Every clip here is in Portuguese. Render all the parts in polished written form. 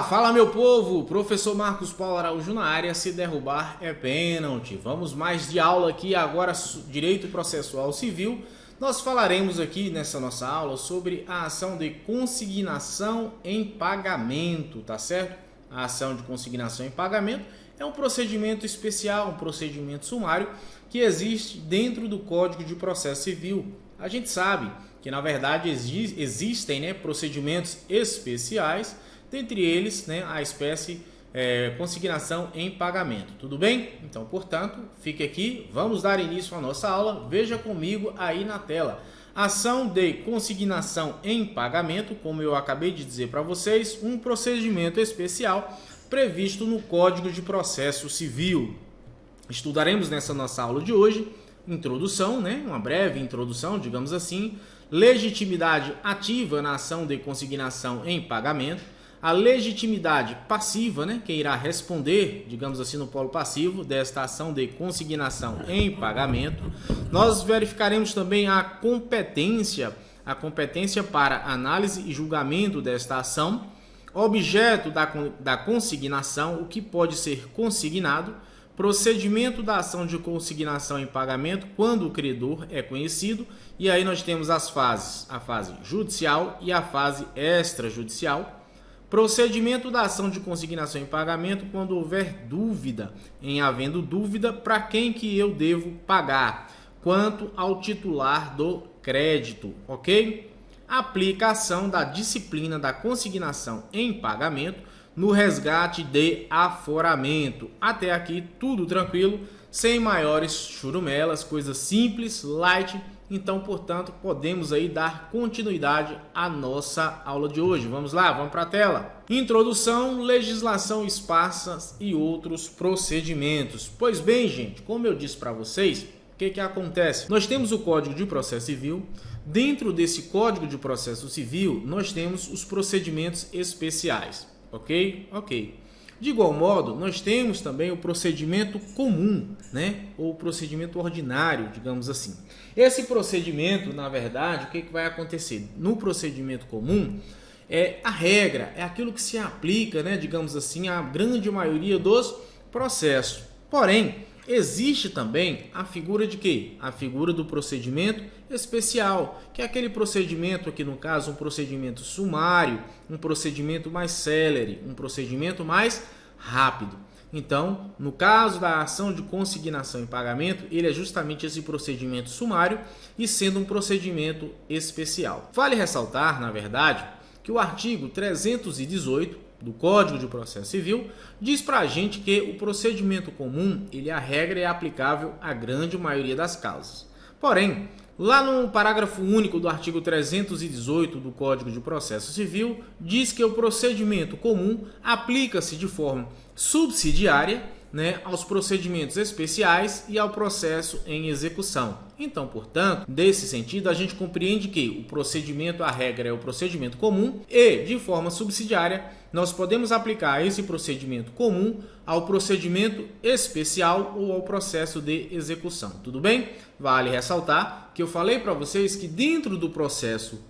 Fala meu povo, professor Marcos Paulo Araújo na área, se derrubar é pênalti. Vamos mais de aula aqui agora, direito processual civil. Nós falaremos aqui nessa nossa aula sobre a ação de consignação em pagamento, tá certo? A ação de consignação em pagamento é um procedimento especial, um procedimento sumário que existe dentro do Código de Processo Civil. A gente sabe que na verdade existem procedimentos especiais, dentre eles a espécie consignação em pagamento. Tudo bem? Então, portanto, fique aqui, vamos dar início à nossa aula. Veja comigo aí na tela. Ação de consignação em pagamento, como eu acabei de dizer para vocês, um procedimento especial previsto no Código de Processo Civil. Estudaremos nessa nossa aula de hoje introdução, uma breve introdução, digamos assim, legitimidade ativa na ação de consignação em pagamento, a legitimidade passiva, quem irá responder, digamos assim, no polo passivo desta ação de consignação em pagamento. Nós verificaremos também a competência para análise e julgamento desta ação, objeto da consignação, o que pode ser consignado, procedimento da ação de consignação em pagamento quando o credor é conhecido, e aí nós temos as fases, a fase judicial e a fase extrajudicial. Procedimento da ação de consignação em pagamento quando houver dúvida, em havendo dúvida para quem que eu devo pagar, quanto ao titular do crédito, ok? Aplicação da disciplina da consignação em pagamento no resgate de aforamento. Até aqui tudo tranquilo, sem maiores churumelas, coisas simples, light. Então, portanto, podemos aí dar continuidade à nossa aula de hoje. Vamos lá, vamos para a tela. Introdução, legislação esparsa e outros procedimentos. Pois bem, gente, como eu disse para vocês, o que acontece? Nós temos o Código de Processo Civil. Dentro desse Código de Processo Civil, nós temos os procedimentos especiais. Ok? Ok. De igual modo, nós temos também o procedimento comum, ou procedimento ordinário, digamos assim. Esse procedimento, na verdade, o que vai acontecer? No procedimento comum, a regra, é aquilo que se aplica, digamos assim, à grande maioria dos processos. Porém, existe também a figura de quê? A figura do procedimento especial, que é aquele procedimento aqui, no caso, um procedimento sumário, um procedimento mais célere, um procedimento mais rápido. Então, no caso da ação de consignação em pagamento, ele é justamente esse procedimento sumário e sendo um procedimento especial. Vale ressaltar, na verdade, que o artigo 318 do Código de Processo Civil diz para a gente que o procedimento comum, a regra é aplicável à grande maioria das causas. Porém, lá no parágrafo único do artigo 318 do Código de Processo Civil, diz que o procedimento comum aplica-se de forma subsidiária aos procedimentos especiais e ao processo em execução. Então, portanto, nesse sentido, a gente compreende que o procedimento, a regra é o procedimento comum e, de forma subsidiária, nós podemos aplicar esse procedimento comum ao procedimento especial ou ao processo de execução. Tudo bem? Vale ressaltar que eu falei para vocês que dentro do processo,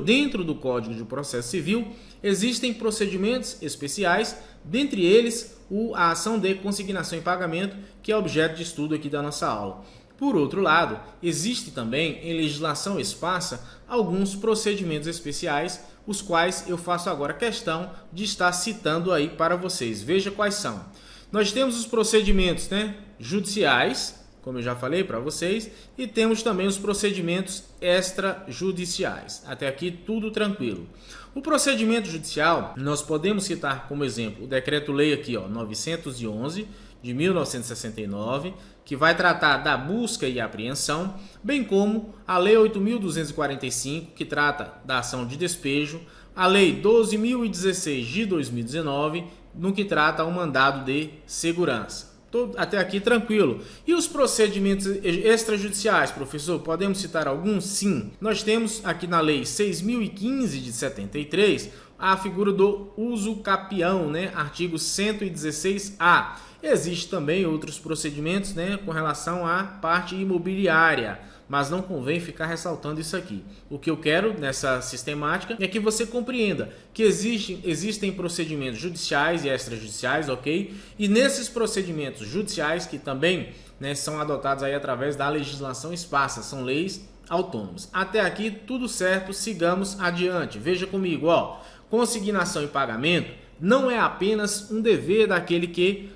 dentro do Código de Processo Civil, existem procedimentos especiais, dentre eles a ação de consignação em pagamento, que é objeto de estudo aqui da nossa aula. Por outro lado, existe também em legislação esparsa alguns procedimentos especiais, os quais eu faço agora questão de estar citando aí para vocês. Veja quais são. Nós temos os procedimentos judiciais, como eu já falei para vocês, e temos também os procedimentos extrajudiciais. Até aqui tudo tranquilo. O procedimento judicial, nós podemos citar como exemplo o decreto-lei aqui, 911 de 1969, que vai tratar da busca e apreensão, bem como a lei 8.245, que trata da ação de despejo, a lei 12.016 de 2019, no que trata o mandado de segurança. Até aqui tranquilo. E os procedimentos extrajudiciais, professor, podemos citar alguns? Sim. Nós temos aqui na lei 6.015 de 73 a figura do uso capião, artigo 116A. Existem também outros procedimentos, né, com relação à parte imobiliária, mas não convém ficar ressaltando isso aqui. O que eu quero nessa sistemática é que você compreenda que existem procedimentos judiciais e extrajudiciais, ok? E nesses procedimentos judiciais, que também, né, são adotados aí através da legislação esparsa, são leis autônomas. Até aqui tudo certo, sigamos adiante. Veja comigo, ó, consignação e pagamento não é apenas um dever daquele que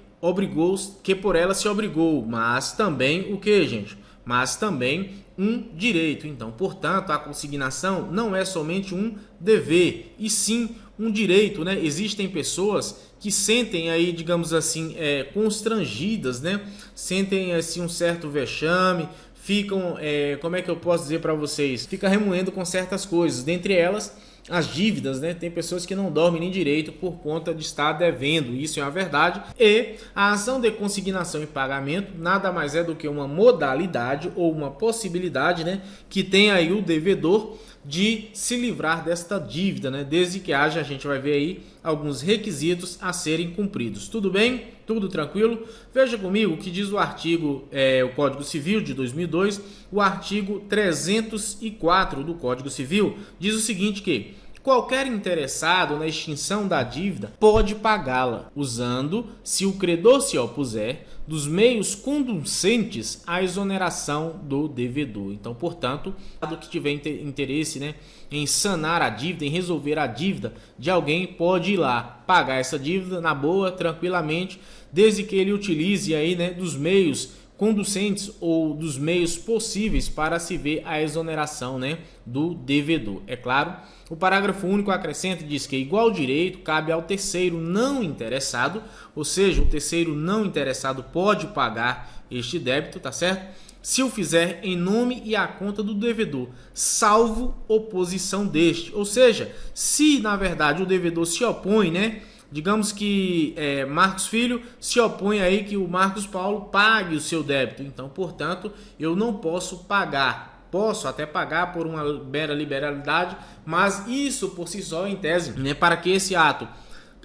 por ela se obrigou, mas também o que, gente? Mas também um direito. Então, portanto, a consignação não é somente um dever, e sim um direito, né? Existem pessoas que sentem aí, digamos assim, constrangidas, né? Sentem assim um certo vexame, ficam, como é que eu posso dizer para vocês? Fica remoendo com certas coisas, dentre elas as dívidas, né? Tem pessoas que não dormem nem direito por conta de estar devendo, isso é uma verdade. E a ação de consignação e pagamento nada mais é do que uma modalidade ou uma possibilidade, né, que tem aí o devedor de se livrar desta dívida, né, desde que haja, a gente vai ver aí, alguns requisitos a serem cumpridos. Tudo bem? Tudo tranquilo? Veja comigo o que diz o artigo, o Código Civil de 2002, o artigo 304 do Código Civil, diz o seguinte que qualquer interessado na extinção da dívida pode pagá-la, usando, se o credor se opuser, dos meios conducentes à exoneração do devedor. Então, portanto, do que tiver interesse, né, em sanar a dívida, em resolver a dívida de alguém, pode ir lá pagar essa dívida na boa, tranquilamente, desde que ele utilize aí, né, dos meios conducentes ou dos meios possíveis para se ver a exoneração, né, do devedor. É claro, o parágrafo único acrescenta e diz que igual direito cabe ao terceiro não interessado, ou seja, o terceiro não interessado pode pagar este débito, tá certo? Se o fizer em nome e à conta do devedor, salvo oposição deste. Ou seja, se na verdade o devedor se opõe, né? Digamos que Marcos Filho se opõe aí que o Marcos Paulo pague o seu débito. Então, portanto, eu não posso pagar. Posso até pagar por uma mera liberalidade, mas isso por si só, em tese, né, para que esse ato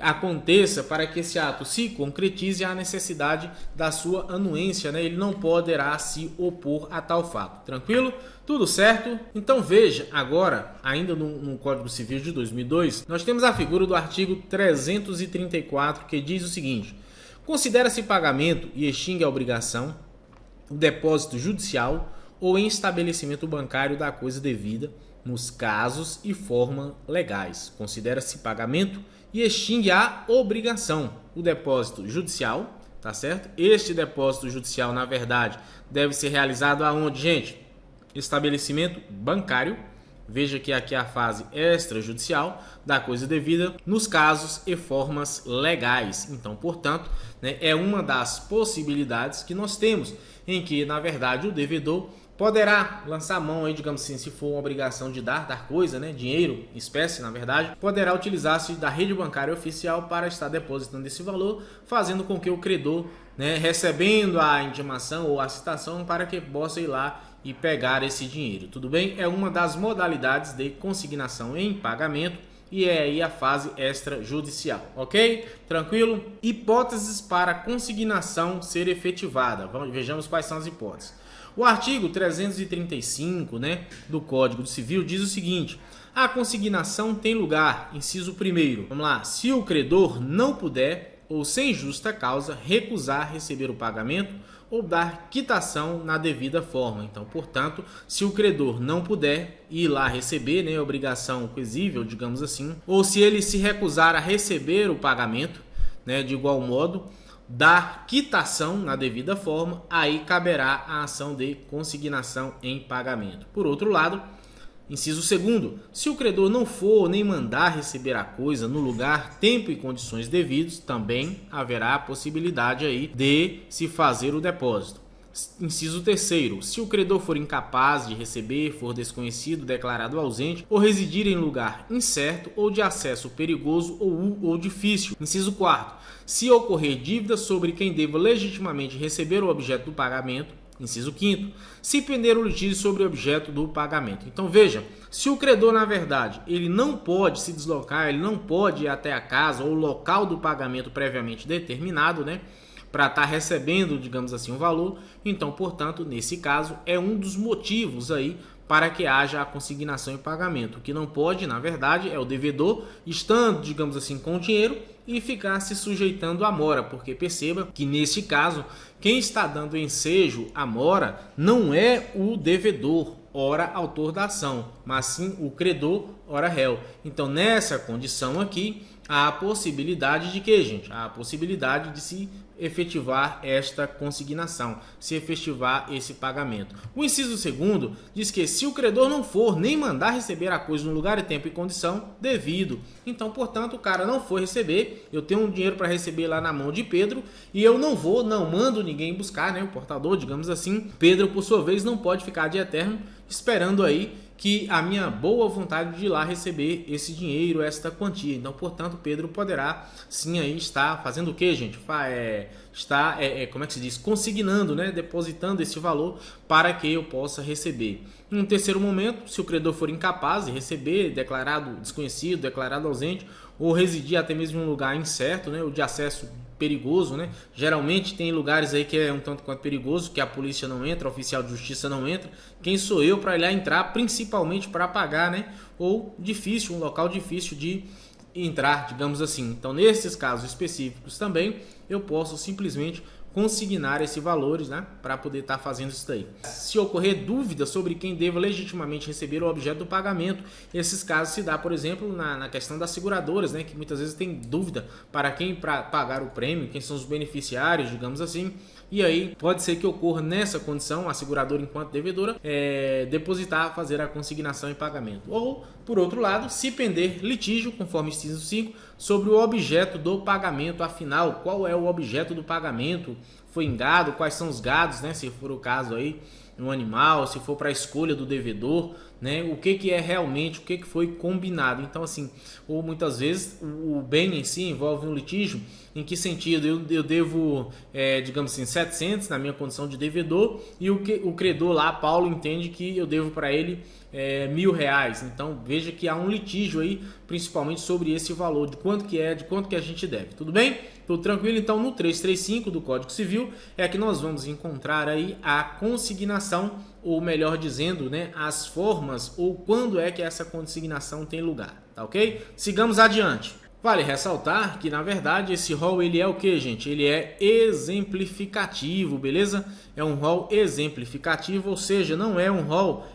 aconteça, para que esse ato se concretize, há necessidade da sua anuência, né? Ele não poderá se opor a tal fato. Tranquilo? Tudo certo? Então veja, agora, ainda no Código Civil de 2002, nós temos a figura do artigo 334, que diz o seguinte: considera-se pagamento e extingue a obrigação o depósito judicial ou em estabelecimento bancário da coisa devida, nos casos e forma legais. Considera-se pagamento e extingue a obrigação, o depósito judicial, tá certo? Este depósito judicial, na verdade, deve ser realizado aonde, gente? Estabelecimento bancário. Veja que aqui é a fase extrajudicial da coisa devida, nos casos e formas legais. Então, portanto, né, é uma das possibilidades que nós temos, em que, na verdade, o devedor poderá lançar mão aí, digamos assim, se for uma obrigação de dar coisa, né, dinheiro, espécie, na verdade, poderá utilizar-se da rede bancária oficial para estar depositando esse valor, fazendo com que o credor, né, recebendo a intimação ou a citação, para que possa ir lá e pegar esse dinheiro. Tudo bem? É uma das modalidades de consignação em pagamento e é aí a fase extrajudicial, ok? Tranquilo? Hipóteses para consignação ser efetivada. Vejamos quais são as hipóteses. O artigo 335, né, do Código Civil diz o seguinte: a consignação tem lugar, inciso 1º, vamos lá, se o credor não puder ou sem justa causa recusar receber o pagamento ou dar quitação na devida forma. Então, portanto, se o credor não puder ir lá receber, né, obrigação coisível, digamos assim, ou se ele se recusar a receber o pagamento, né, de igual modo, dar quitação na devida forma, aí caberá a ação de consignação em pagamento. Por outro lado, inciso 2º, se o credor não for nem mandar receber a coisa no lugar, tempo e condições devidos, também haverá a possibilidade aí de se fazer o depósito. Inciso 3º, se o credor for incapaz de receber, for desconhecido, declarado ausente ou residir em lugar incerto ou de acesso perigoso ou difícil. Inciso 4º, se ocorrer dívida sobre quem deva legitimamente receber o objeto do pagamento. Inciso 5º, se pender o litígio sobre o objeto do pagamento. Então veja, se o credor, na verdade, ele não pode se deslocar, ele não pode ir até a casa ou o local do pagamento previamente determinado, né, para estar recebendo, digamos assim, um valor. Então, portanto, nesse caso, é um dos motivos aí para que haja a consignação em pagamento. O que não pode, na verdade, é o devedor estando, digamos assim, com o dinheiro e ficar se sujeitando à mora, porque perceba que nesse caso, quem está dando ensejo à mora não é o devedor, ora autor da ação, mas sim o credor, ora réu. Então, nessa condição aqui, há a possibilidade de quê, gente? Há a possibilidade de se efetivar esta consignação, se efetivar esse pagamento. O inciso segundo diz que se o credor não for nem mandar receber a coisa no lugar e tempo e condição devido, então, portanto, o cara não foi receber, eu tenho um dinheiro para receber lá na mão de Pedro e eu não mando ninguém buscar, né, o portador, digamos assim. Pedro, por sua vez, não pode ficar de eterno esperando aí que a minha boa vontade de ir lá receber esse dinheiro, esta quantia. Então, portanto, Pedro poderá sim aí estar fazendo o que, gente? Como é que se diz? Consignando, né? Depositando esse valor para que eu possa receber. Em um terceiro momento, se o credor for incapaz de receber, declarado desconhecido, declarado ausente, ou residir até mesmo em um lugar incerto, né? Ou de acesso perigoso, né? Geralmente tem lugares aí que é um tanto quanto perigoso, que a polícia não entra, o oficial de justiça não entra. Quem sou eu para ir lá entrar, principalmente para pagar, né? Ou difícil, um local difícil de entrar, digamos assim. Então, nesses casos específicos também, eu posso simplesmente consignar esses valores, né, para poder estar fazendo isso daí. Se ocorrer dúvida sobre quem deva legitimamente receber o objeto do pagamento, esses casos se dá, por exemplo, na questão das seguradoras, né, que muitas vezes tem dúvida para quem pagar o prêmio, quem são os beneficiários, digamos assim. E aí pode ser que ocorra nessa condição, a seguradora enquanto devedora depositar, fazer a consignação em pagamento. Ou, por outro lado, se pender litígio, conforme inciso 5, sobre o objeto do pagamento. Afinal, qual é o objeto do pagamento? Foi em gado? Quais são os gados, né? Se for o caso aí, um animal, se for para a escolha do devedor, né? O que é realmente, o que foi combinado. Então, assim, ou muitas vezes o bem em si envolve um litígio. Em que sentido? Eu devo, digamos assim, 700 na minha condição de devedor e o credor lá, Paulo, entende que eu devo para ele R$1.000. Então, veja que há um litígio aí, principalmente sobre esse valor, de quanto que a gente deve. Tudo bem? Tudo tranquilo? Então, no 335 do Código Civil é que nós vamos encontrar aí a consignação, ou melhor dizendo, né, as formas ou quando é que essa consignação tem lugar, tá ok? Sigamos adiante. Vale ressaltar que, na verdade, esse rol ele é o que, gente? Ele é exemplificativo, beleza? É um rol exemplificativo, ou seja, não é um rol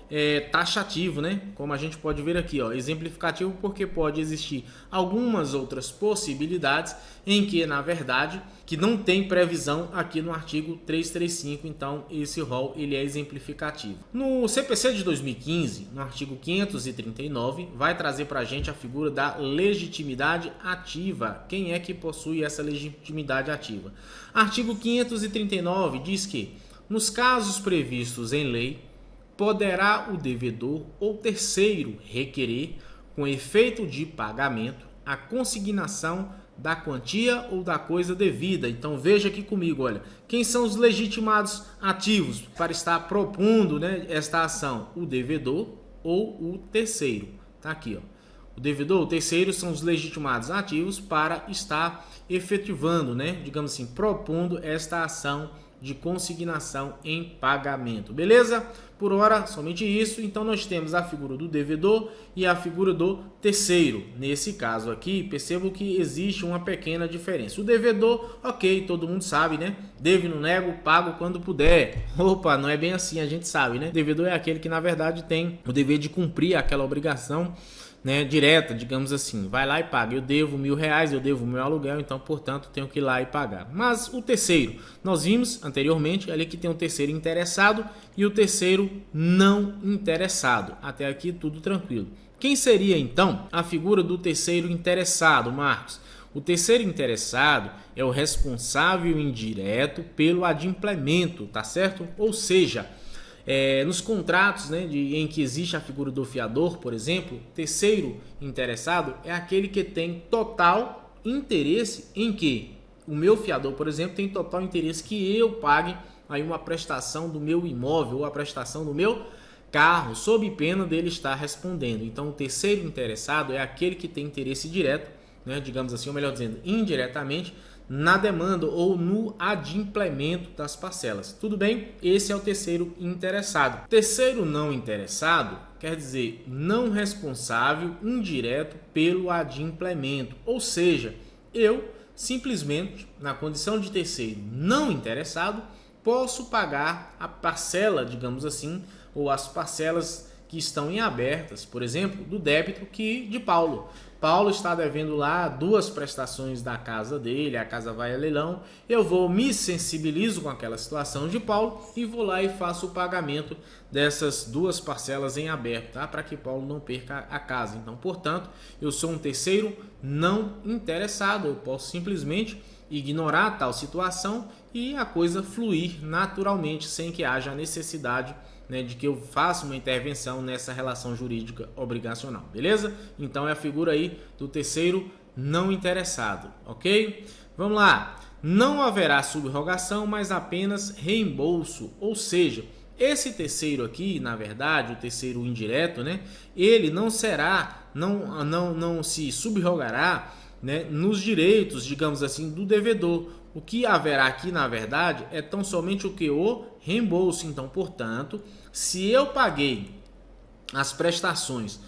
taxativo, né? Como a gente pode ver aqui, ó, exemplificativo porque pode existir algumas outras possibilidades em que, na verdade, que não tem previsão aqui no artigo 335, então esse rol ele é exemplificativo. No CPC de 2015, no artigo 539, vai trazer para a gente a figura da legitimidade ativa. Quem é que possui essa legitimidade ativa? Artigo 539 diz que, nos casos previstos em lei, poderá o devedor ou terceiro requerer, com efeito de pagamento, a consignação da quantia ou da coisa devida. Então veja aqui comigo, olha, quem são os legitimados ativos para estar propondo, né, esta ação? O devedor ou o terceiro. Tá aqui, ó. O devedor ou o terceiro são os legitimados ativos para estar efetivando, né, digamos assim, propondo esta ação de consignação em pagamento. Beleza? Por hora, somente isso. Então, nós temos a figura do devedor e a figura do terceiro. Nesse caso aqui, percebo que existe uma pequena diferença. O devedor, ok, todo mundo sabe, né? Deve, não nego, pago quando puder. Opa, não é bem assim, a gente sabe, né? Devedor é aquele que, na verdade, tem o dever de cumprir aquela obrigação, né, direta, digamos assim, vai lá e paga. Eu devo R$1.000, eu devo o meu aluguel, então, portanto, tenho que ir lá e pagar. Mas o terceiro, nós vimos anteriormente ali que tem o terceiro interessado e o terceiro não interessado. Até aqui tudo tranquilo. Quem seria então a figura do terceiro interessado, Marcos? O terceiro interessado é o responsável indireto pelo adimplemento, tá certo? Ou seja, nos contratos, né, em que existe a figura do fiador, por exemplo, terceiro interessado é aquele que tem total interesse em que o meu fiador, por exemplo, tem total interesse que eu pague aí uma prestação do meu imóvel ou a prestação do meu carro, sob pena dele estar respondendo. Então, o terceiro interessado é aquele que tem interesse direto, né, digamos assim, ou melhor dizendo, indiretamente, na demanda ou no adimplemento das parcelas. Tudo bem? Esse é o terceiro interessado. Terceiro não interessado quer dizer não responsável indireto pelo adimplemento, ou seja, eu simplesmente, na condição de terceiro não interessado, posso pagar a parcela, digamos assim, ou as parcelas que estão em abertas, por exemplo, do débito de Paulo. Paulo está devendo lá 2 prestações da casa dele, a casa vai a leilão, eu me sensibilizo com aquela situação de Paulo e vou lá e faço o pagamento dessas 2 parcelas em aberto, tá? Para que Paulo não perca a casa. Então, portanto, eu sou um terceiro não interessado, eu posso simplesmente ignorar tal situação e a coisa fluir naturalmente, sem que haja necessidade, né, de que eu faça uma intervenção nessa relação jurídica obrigacional, beleza? Então é a figura aí do terceiro não interessado, ok? Vamos lá. Não haverá subrogação, mas apenas reembolso, ou seja, esse terceiro aqui, na verdade, o terceiro indireto, né, ele não se subrogará, né, nos direitos, digamos assim, do devedor. O que haverá aqui, na verdade, é tão somente o que? O reembolso. Então, portanto, se eu paguei as prestações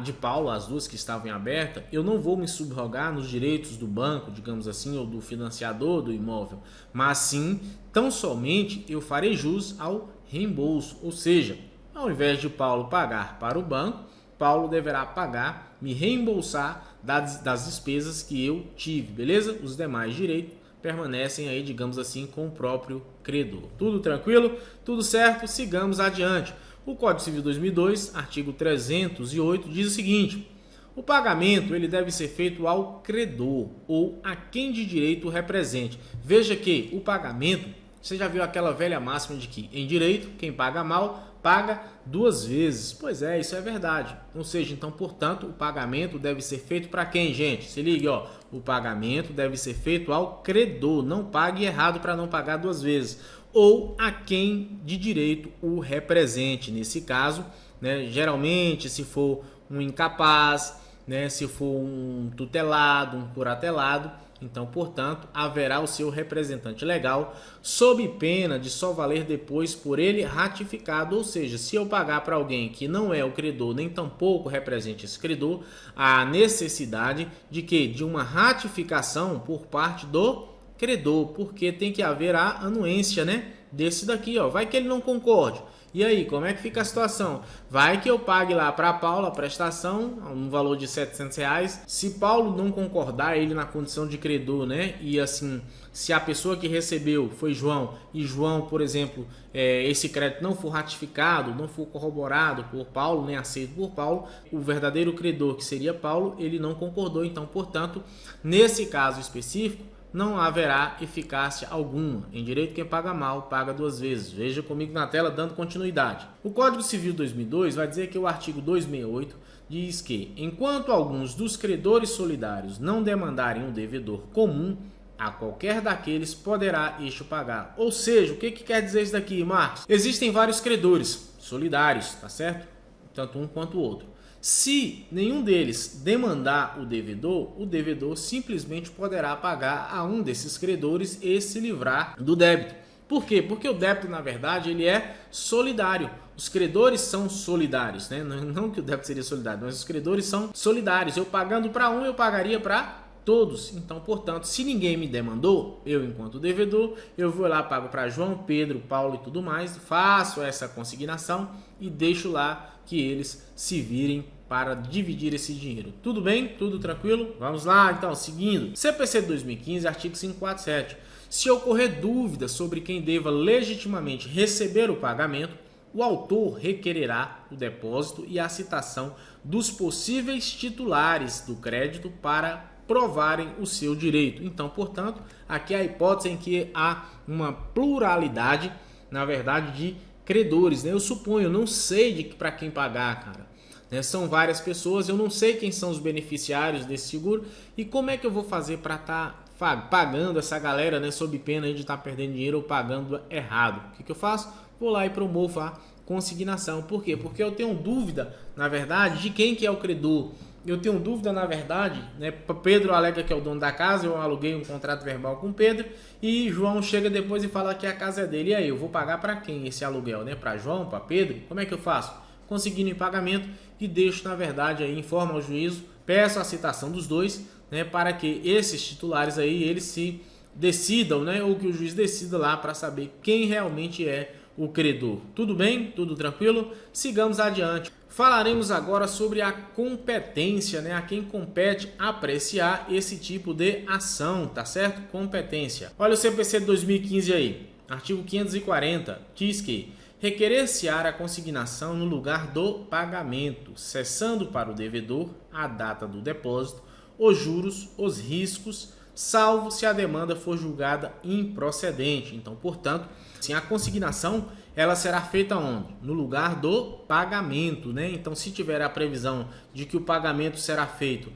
de Paulo, as 2 que estavam em aberta, eu não vou me subrogar nos direitos do banco, digamos assim, ou do financiador do imóvel, mas sim, tão somente eu farei jus ao reembolso. Ou seja, ao invés de Paulo pagar para o banco, Paulo deverá me reembolsar das despesas que eu tive, beleza? Os demais direitos permanecem aí, digamos assim, com o próprio credor. Tudo tranquilo? Tudo certo? Sigamos adiante. O Código Civil 2002, artigo 308, diz o seguinte: o pagamento ele deve ser feito ao credor ou a quem de direito o represente. Veja que o pagamento, você já viu aquela velha máxima de que em direito, quem paga mal paga 2 vezes. Pois é, isso é verdade. Ou seja, então, portanto, o pagamento deve ser feito para quem, gente? Se ligue, ó. O pagamento deve ser feito ao credor. Não pague errado para não pagar 2 vezes. Ou a quem de direito o represente. Nesse caso, né, geralmente, se for um incapaz, né, se for um tutelado, um curatelado, então, portanto, haverá o seu representante legal, sob pena de só valer depois por ele ratificado. Ou seja, se eu pagar para alguém que não é o credor, nem tampouco represente esse credor, há necessidade de que? De uma ratificação por parte do credor, porque tem que haver a anuência, né, desse daqui, ó. Vai que ele não concorde. E aí, como é que fica a situação? Vai que eu pague lá para Paulo a prestação no valor de R$700. Se Paulo não concordar, ele na condição de credor, né? E assim, se a pessoa que recebeu foi João e João, por exemplo, esse crédito não for ratificado, não for corroborado por Paulo, nem aceito por Paulo, o verdadeiro credor, que seria Paulo, ele não concordou. Então, portanto, nesse caso específico, não haverá eficácia alguma. Em direito, quem paga mal, paga 2 vezes. Veja comigo na tela, dando continuidade. O Código Civil 2002 vai dizer que o artigo 268 diz que, enquanto alguns dos credores solidários não demandarem um devedor comum, a qualquer daqueles poderá este pagar. Ou seja, o que quer dizer isso daqui, Marcos? Existem vários credores solidários, tá certo? Tanto um quanto o outro. Se nenhum deles demandar o devedor simplesmente poderá pagar a um desses credores e se livrar do débito. Por quê? Porque o débito, na verdade, ele é solidário. Os credores são solidários, né? Não que o débito seria solidário, mas os credores são solidários. Eu pagando para um, eu pagaria para todos. Então, portanto, se ninguém me demandou, eu, enquanto devedor, eu vou lá, pago para João, Pedro, Paulo e tudo mais, faço essa consignação e deixo lá que eles se virem para dividir esse dinheiro. Tudo bem? Tudo tranquilo? Vamos lá, então, seguindo. CPC de 2015, artigo 547. Se ocorrer dúvida sobre quem deva legitimamente receber o pagamento, o autor requererá o depósito e a citação dos possíveis titulares do crédito para provarem o seu direito. Então, portanto, aqui é a hipótese em que há uma pluralidade, na verdade, de credores, né? Eu suponho, eu não sei para quem pagar, cara. Né? São várias pessoas, eu não sei quem são os beneficiários desse seguro e como é que eu vou fazer para estar pagando essa galera, né, sob pena de estar perdendo dinheiro ou pagando errado. O que eu faço? Vou lá e promovo a consignação. Por quê? Porque eu tenho dúvida, na verdade, de quem que é o credor. eu tenho dúvida, na verdade, né? Pedro alega que é o dono da casa, eu aluguei um contrato verbal com Pedro e João chega depois e fala que a casa é dele. E aí, eu vou pagar para quem esse aluguel, né? Para João, para Pedro? Como é que eu faço? Conseguindo em pagamento e deixo, na verdade, aí informo ao juízo, peço a citação dos dois, né? Para que esses titulares aí, eles se decidam, né? Ou que o juiz decida lá para saber quem realmente é o credor. Tudo bem? Tudo tranquilo? Sigamos adiante. Falaremos agora sobre a competência, né? A quem compete apreciar esse tipo de ação, tá certo? Competência. Olha o CPC de 2015 aí, artigo 540, diz que requerer-se-á a consignação no lugar do pagamento, cessando para o devedor a data do depósito, os juros, os riscos, salvo se a demanda for julgada improcedente. Então, portanto, sim, a consignação ela será feita onde? No lugar do pagamento, né? Então, se tiver a previsão de que o pagamento será feito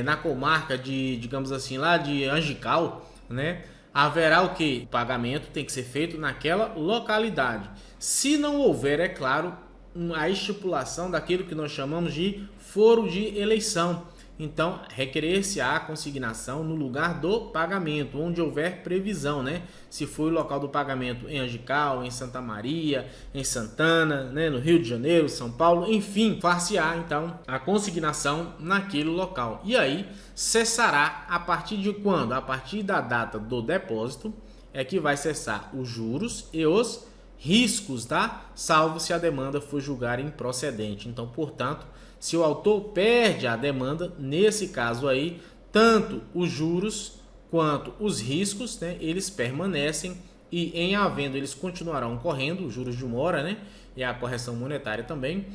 na comarca de, digamos assim, lá de Angical, né? Haverá o que? O pagamento tem que ser feito naquela localidade. Se não houver, é claro, a estipulação daquilo que nós chamamos de foro de eleição. Então, requerer-se-á a consignação no lugar do pagamento, onde houver previsão, né? Se for o local do pagamento em Angical, em Santa Maria, em Santana, né? No Rio de Janeiro, São Paulo, enfim, far-se-á, então, a consignação naquele local. E aí, cessará a partir de quando? A partir da data do depósito é que vai cessar os juros e os riscos, tá? Salvo se a demanda for julgar improcedente. Então, portanto, se o autor perde a demanda, nesse caso aí, tanto os juros quanto os riscos, né, eles permanecem e em havendo eles continuarão correndo, os juros de mora, né, e a correção monetária também,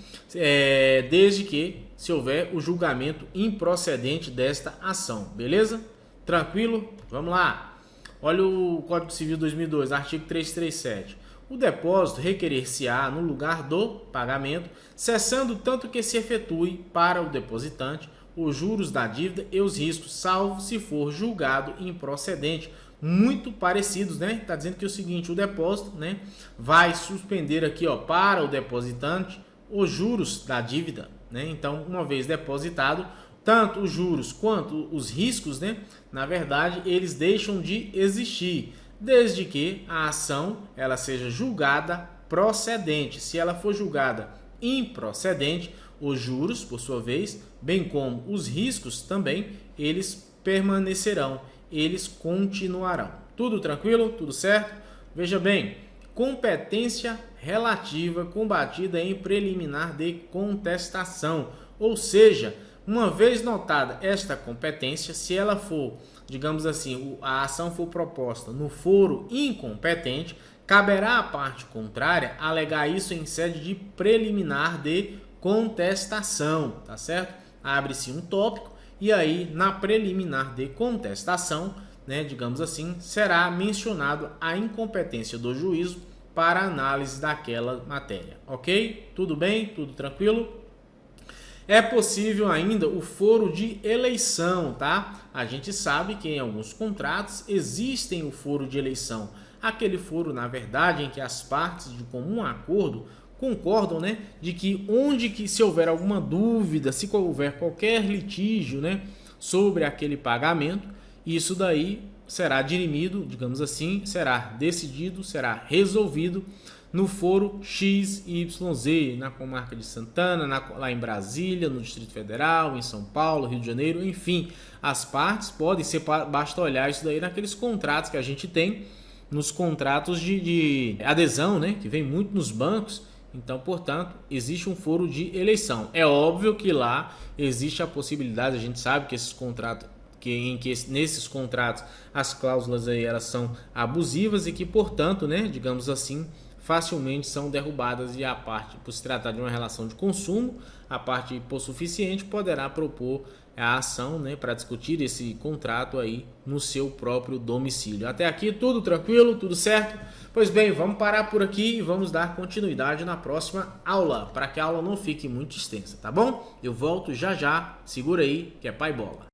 desde que se houver o julgamento improcedente desta ação, beleza? Tranquilo? Vamos lá. Olha o Código Civil 2002, artigo 337. O depósito requerer-se-á no lugar do pagamento, cessando tanto que se efetue para o depositante os juros da dívida e os riscos, salvo se for julgado improcedente. Muito parecidos, né? Está dizendo que é o seguinte, o depósito, né, vai suspender aqui, ó, para o depositante os juros da dívida, né? Então, uma vez depositado, tanto os juros quanto os riscos, né, na verdade, eles deixam de existir, desde que a ação ela seja julgada procedente. Se ela for julgada improcedente, os juros, por sua vez, bem como os riscos também, eles permanecerão, eles continuarão. Tudo tranquilo? Tudo certo? Veja bem, competência relativa combatida em preliminar de contestação, ou seja, uma vez notada esta competência, se ela for, digamos assim, a ação for proposta no foro incompetente, caberá à parte contrária alegar isso em sede de preliminar de contestação, tá certo? Abre-se um tópico e aí na preliminar de contestação, né, digamos assim, será mencionado a incompetência do juízo para análise daquela matéria, ok? Tudo bem? Tudo tranquilo? É possível ainda o foro de eleição, tá? A gente sabe que em alguns contratos existem o foro de eleição. Aquele foro, na verdade, em que as partes de comum acordo concordam, né, de que onde que se houver alguma dúvida, se houver qualquer litígio, né, sobre aquele pagamento, isso daí será dirimido, digamos assim, será decidido, será resolvido no foro XYZ, na comarca de Santana, lá em Brasília, no Distrito Federal, em São Paulo, Rio de Janeiro, enfim, as partes podem ser, basta olhar isso daí naqueles contratos que a gente tem, nos contratos de adesão, né, que vem muito nos bancos. Então, portanto, existe um foro de eleição. É óbvio que lá existe a possibilidade, a gente sabe que esses contratos, nesses contratos as cláusulas aí elas são abusivas e que, portanto, né, digamos assim, facilmente são derrubadas e a parte, por se tratar de uma relação de consumo, a parte hipossuficiente poderá propor a ação, né, para discutir esse contrato aí no seu próprio domicílio. Até aqui tudo tranquilo, tudo certo? Pois bem, vamos parar por aqui e vamos dar continuidade na próxima aula, para que a aula não fique muito extensa, tá bom? Eu volto já já, segura aí que é pai bola.